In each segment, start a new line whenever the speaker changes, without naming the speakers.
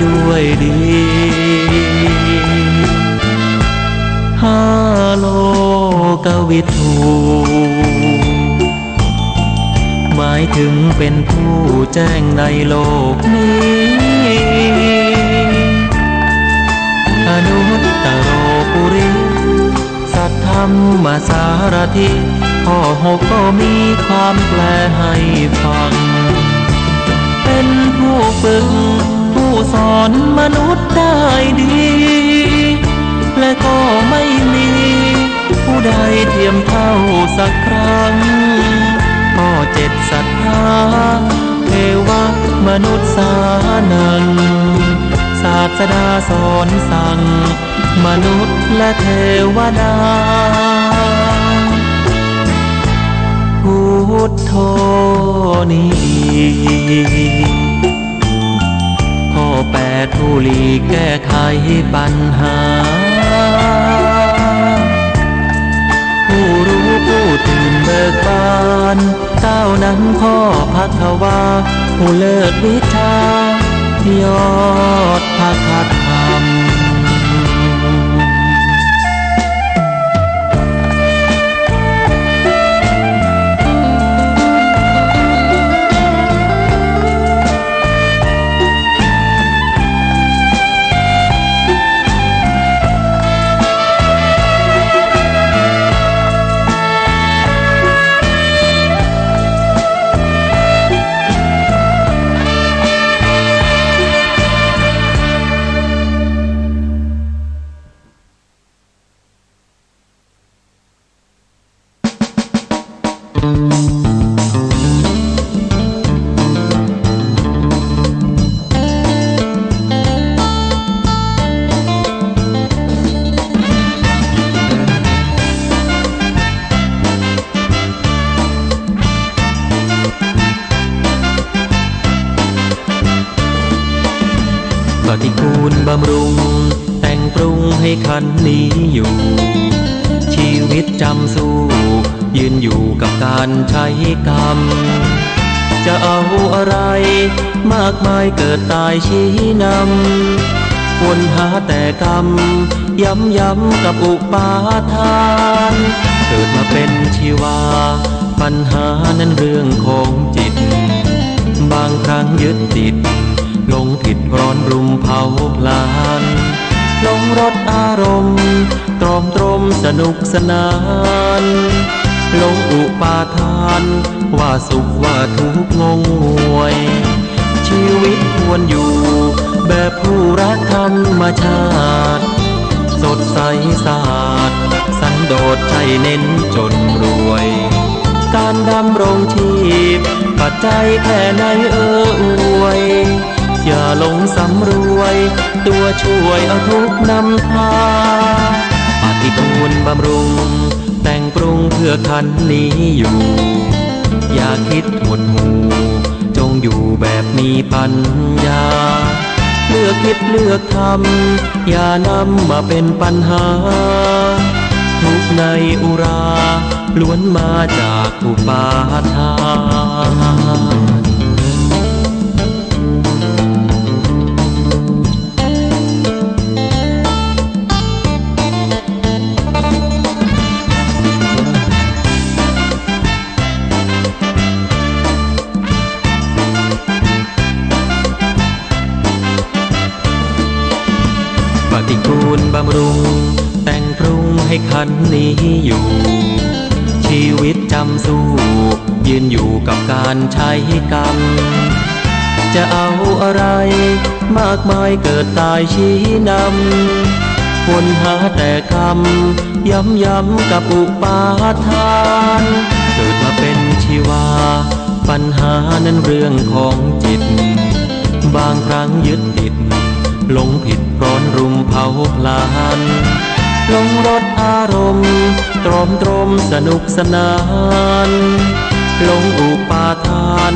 ด้วยดีฮาโลกวิทูหมายถึงเป็นผู้แจ้งในโลกนี้อนุตตโรปุริสัทธรรมสารถิข้อ6ก็มีความแปลให้ฟังเป็นผู้ฝึกผู้สอนมนุษย์ได้ดีและก็ไม่มีผู้ใดเทียมเท่าสักครั้งข้อ7ศรัทธาเทวมนุษย์สานังศาสดาสอนสั่งมนุษย์และเทวดาพุทโธนี้ข้อ8ผู้หลีกแก้ไขปัญหาผู้รู้ผู้ตื่นเบิกบานก้าวนั้นพ่อภควาผู้เลิศวิชายอดพระคัตธรรมปฏิกูลบำรุงแต่งปรุงให้ขันนี้อยู่ชีวิตจำสู้ยืนอยู่กับการใช้กรรมจะเอาอะไรมากมายเกิดตายชี้นำวนหาแต่กรรมย้ำกับอุปาทานเกิดมาเป็นชีวาปัญหานั้นเรื่องของจิตบางครั้งยึดติดหลงผิดร้อนรุมเผาพลานหลงรสอารมณ์ตรอมตรมสนุกสนานหลงอุปาทานว่าสุขว่าทุกข์งงงวยชีวิตควรอยู่แบบผู้รักธรรมชาติสดใสสะอาดสันโดษใจเน้นจนรวยการดำรงชีพปัจจัยแค่ไหนอวยอย่าหลงสำรวยตัวช่วยเอาทุกนำพาปฏิทูลบำรุงแต่งปรุงเพื่อขันนี้อยู่อย่าคิดหดหู่จงอยู่แบบมีปัญญาเลือกคิดเลือกทำอย่านำมาเป็นปัญหาทุกในอุราล้วนมาจากอุปาทานปฏิกูลบำรุงแต่งปรุงให้ขันนี้อยู่ชีวิตจำสู้ยืนอยู่กับการใช้กรรมจะเอาอะไรมากมายเกิดตายชี้นำวนหาแต่กรรมย้ำกับอุปาทานเกิดมาเป็นชีวาปัญหานั้นเรื่องของจิตบางครั้งยึดติดหลงผิดร้อนรุมเผาพลานหลงรสอารมณ์ตรอมตรมสนุกสนานหลงอุปาทาน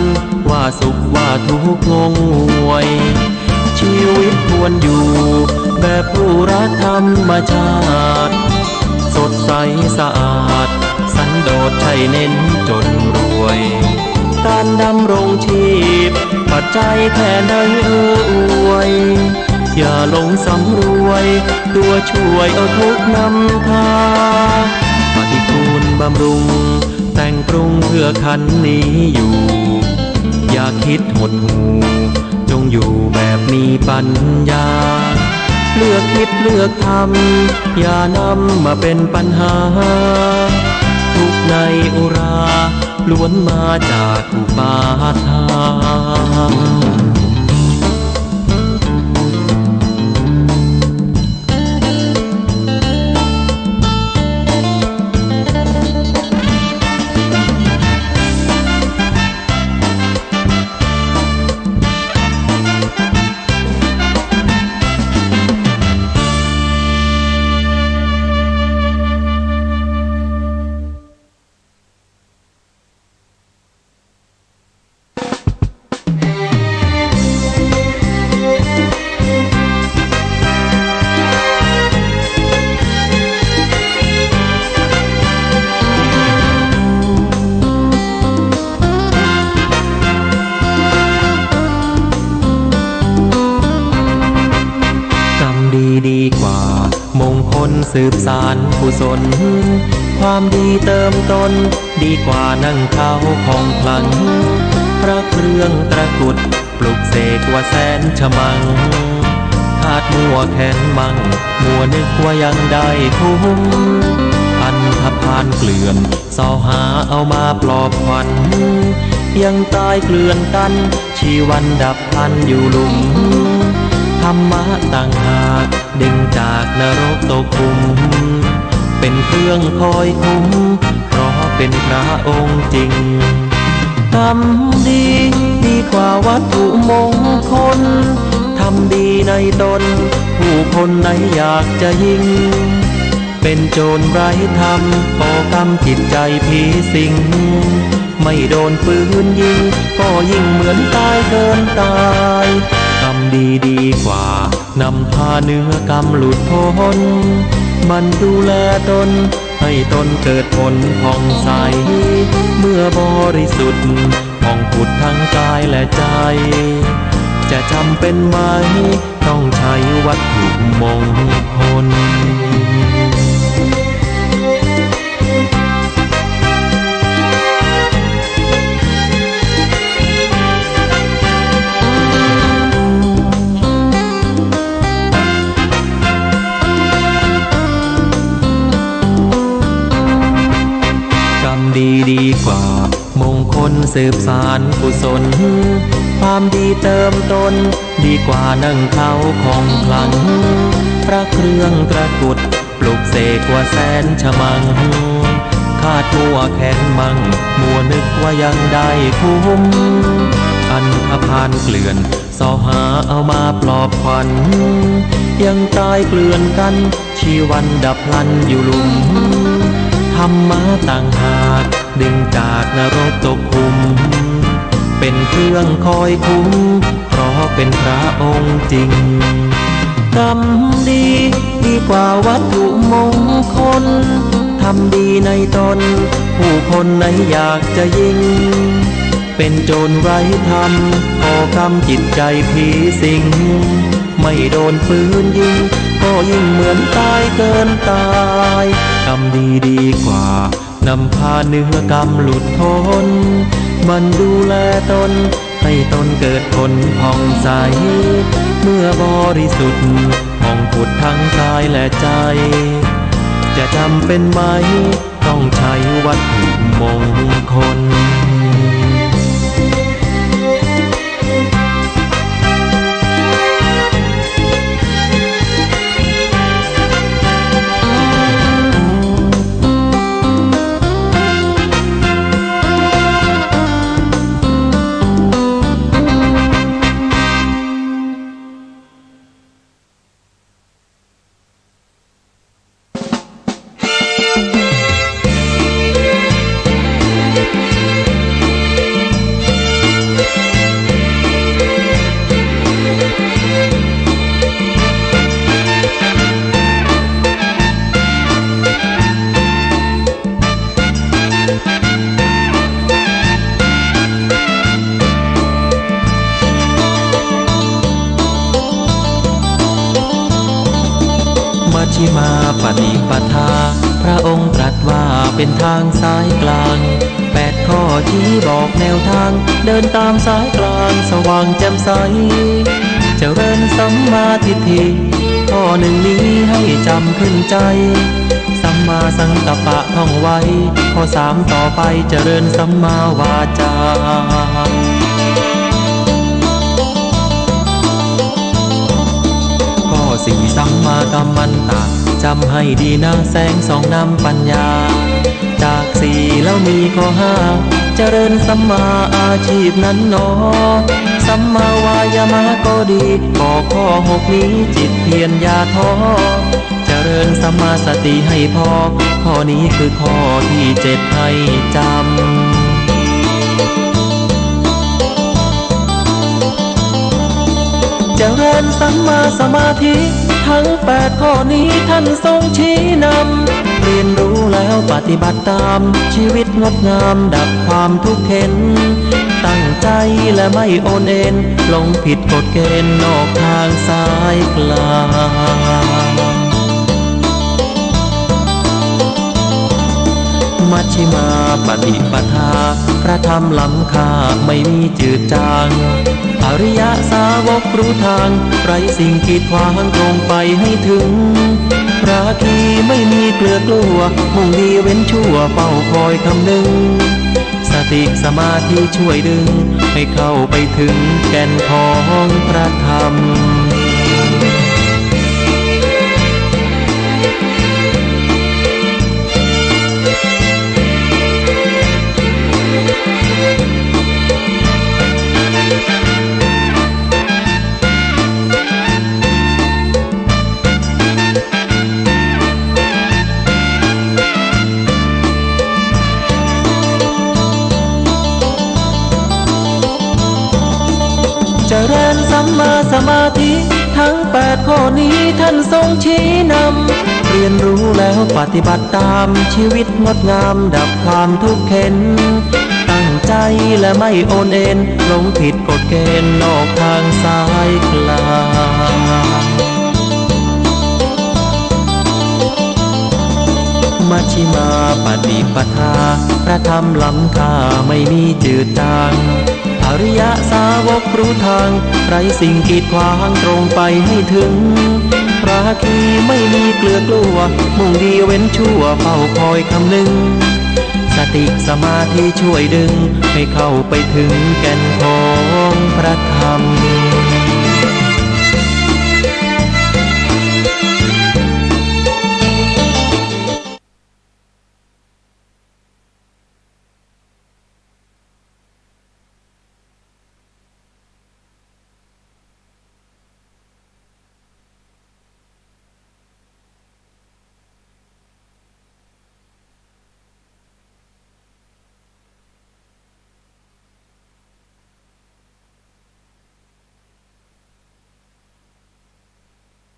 ว่าสุขว่าทุกข์งงงวยชีวิตควรอยู่แบบผู้รักธรรมชาติสดใสสะอาดสันโดษใช่เน้นจนรวยการดำรงชีพปัจจัยแค่ไหนอว อย่าหลงสำรวยตัวช่วยเอาทุกนำพาปฏิคูณบำรุงแต่งปรุงเพื่อคันนี้อยู่ อย่าคิดหดหู่จงอยู่แบบมีปัญญาเลือกคิดเลือกทำอย่านำมาเป็นปัญหาทุกในอุราล้วนมาจากอุปาทานดีกว่ามงคลสืบสารกุศลความดีเติมตนดีกว่านั่งเท้าของพลังพระเครื่องตะกรุดปลุกเสกว่าแสนฉมังคาดมัวแขนมังมัวนึกว่ายังได้คุ้มอันธพาลเกลื่อนเสาหาเอามาปลอบขวัญยังตายเกลื่อนกันชีวันดับพันอยู่หลุมธรรมะต่างหากดึงจากนรกตกคุมเป็นเครื่องคอยคุ้มเพราะเป็นพระองค์จริงทำดีดีกว่าวัตถุมงคลทำดีในตนผู้คนไหนอยากจะยิ่งเป็นโจรไร้ธรรมก่อกรรมจิตใจผีสิงไม่โดนปืนยิงก็ยิ่งเหมือนตายเกินตายกรรมดีดีกว่านำพาเนื้อกรรมหลุดพ้นมันดูแลตนให้ตนเกิดผลผ่องใสเมื่อบริสุทธิ์ผ่องผุดทั้งกายและใจจะจำเป็นไหมต้องใช้วัตถุมงคลดีกว่ามงคลสืบสารกุศลความดีเติมตนดีกว่านั่งเท้าของคลังพระเครื่องตะกรุดปลุกเสกว่าแสนฉมังคาดมัวแขนมังมัวนึกว่ายังได้คุ้มอันธพาลเกลื่อนเสาหาเอามาปลอบขวัญยังตายเกลื่อนกันชีวันดับพลันอยู่หลุมธรรมะต่างหากดึงจากนรกตกคุมเป็นเครื่องคอยคุ้มเพราะเป็นพระองค์จริงทำดีดีกว่าวัตถุมงคลทำดีในตนผู้คนไหนอยากจะยิ่งเป็นโจรไร้ธรรมก่อกรรมจิตใจผีสิงไม่โดนปืนยิงก็ยิ่งเหมือนตายเกินตายกรรมดีดีกว่านำพาเนื้อกรรมหลุดพ้นมันดูแลตนให้ตนเกิดผลผ่องใสเมื่อบริสุทธิ์ผ่องผุดทั้งกายและใจจะจำเป็นไหมต้องใช้วัตถุมงคล ชิมาปฏิปทาพระองค์ตรัสว่าเป็นทางสายกลาง8 ข้อชี้บอกแนวทางเดินตามสายกลางสว่างแจ่มใสเจริญสัมมาทิฏฐิข้อหนึ่งนี้ให้จำขึ้นใจสัมมาสังกัปปะท่องไว้ข้อ3ต่อไปเจริญสัมมาวาจาข้อ4สัมมากัมมันตะจำให้ดีนะแสงส่องนำปัญญาจาก4แล้วมีข้อ5เจริญสัมมาอาชีพนั้นหนอสัมมาวายามะก็ดีบอกข้อ6นี้จิตเพียรอย่าท้อเจริญสัมมาสติให้พอข้อนี้คือข้อที่7ให้จำเจริญสัมมาสมาธิทั้ง8 ข้อนี้ท่านทรงชี้นำเรียนรู้แล้วปฏิบัติตามชีวิตงดงามดับความทุกข์เข็นตั้งใจและไม่โอนเอ็นลงผิดกฎเกณฑ์นอกทางสายกลางมัชฌิมาปฏิปทาพระธรรมล้ำค่าไม่มีจืดจางอริยสาวกรู้ทางไร้สิ่งกีดขวางตรงไปให้ถึงพระคีไม่มีเกลือกลัวมุ่งดีเว้นชั่วเฝ้าคอยคำนึงสติสมาธิช่วยดึงให้เข้าไปถึงแก่นของพระธรรมเจริญสัมมาสมาธิทั้ง8 ข้อนี้ท่านทรงชี้นำเรียนรู้แล้วปฏิบัติตามชีวิตงดงามดับความทุกข์เข็นตั้งใจและไม่โอนเอ็นลงผิดกฎเกณฑ์นอกทางสายกลางมัชฌิมาปฏิปทาพระธรรมล้ำค่าไม่มีจืดจางอริยสาวกรู้ทางไร้สิ่งกีดขวางตรงไปให้ถึงพระคีไม่มีเกลือกลัวมุ่งดีเว้นชั่วเฝ้าคอยคำนึงสติสมาธิช่วยดึงให้เข้าไปถึงแก่นของพระธรรม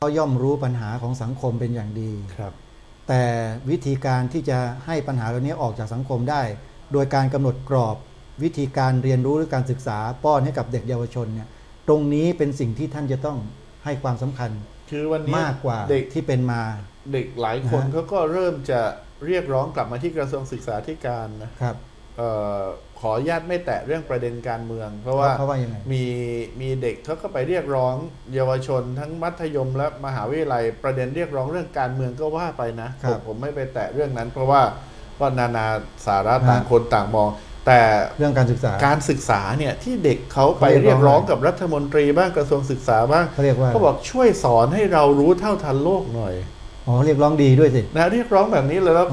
เขาย่อมรู้ปัญหาของสังคมเป็นอย่างดี
ครับ
แต่วิธีการที่จะให้ปัญหาเหล่านี้ออกจากสังคมได้โดยการกำหนดกรอบวิธีการเรียนรู้หรือการศึกษาป้อนให้กับเด็กเยาวชนเนี่ยตรงนี้เป็นสิ่งที่ท่านจะต้องให้ความสำคัญ
คือวันนี้
มากกว่าเด็กที่เป็นมา
เด็กหลายคนเขาก็เริ่มจะเรียกร้องกลับมาที่กระทรวงศึกษาธิการนะครับขออนุญาตไม่แตะเรื่องประเด็นการเมืองเพราะว่ามีเด็กเขาก็ไปเรียกร้องเยาวชนทั้งมัธยมและมหาวิทยาลัยประเด็นเรียกร้องเรื่องการเมืองก็ว่าไปนะผมไม่ไปแตะเรื่องนั้นเพราะว่าก็นานาสาระต่างคนต่างมองแต่
เรื่องการศึกษา
เนี่ยที่เด็กเขาไปเรียกร้องกับรัฐมนตรีบ้างกระทรวงศึกษาบ้างเขาบอกช่วยสอนให้เรารู้เท่าทันโลกหน่อย
อ๋อเรียกร้องดีด้วยสิ
นะเรียกร้องแบบนี้เลยแล้ว